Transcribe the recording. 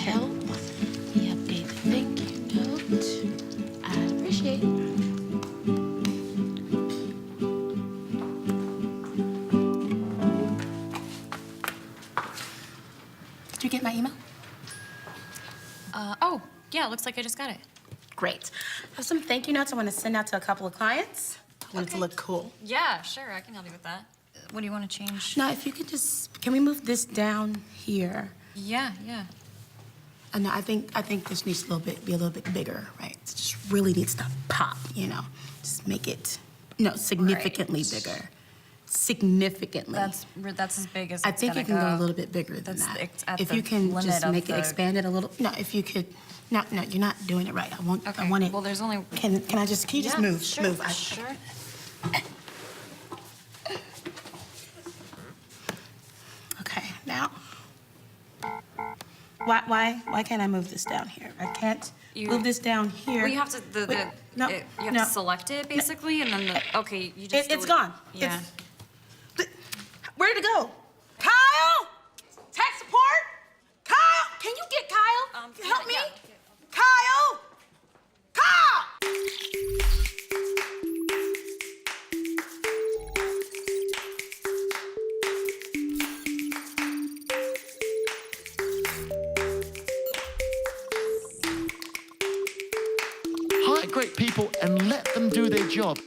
help me update the thank you note. I appreciate it. Did you get my email? Oh, yeah, looks like I just got it. Great. I have some thank you notes I want to send out to a couple of clients. I want it to look cool. Yeah, sure, I can help you with that. What do you want to change? Now, if you could just, can we move this down here? Yeah. No, I think this needs be a little bit bigger, right? It just really needs to pop, you know? Just make it, significantly bigger. Significantly. That's as big as I it's think gonna you can go a go. little bit bigger than That's that. at If the you can limit just of make it, the- expand it a little. No, if you could, no, you're not doing it right. I want Okay, it. well, there's only... Can you just move? Sure, Move. Sure. Okay, now. Why can't I move this down here? I can't move this down here. Well, you have to, you have to select it, basically, and then okay, you just... It's gone. Yeah. Where'd it go? Kyle? Tech support? Kyle? Can you get Kyle? Help me? yeah. Kyle? Kyle! Hire great people and let them do their job.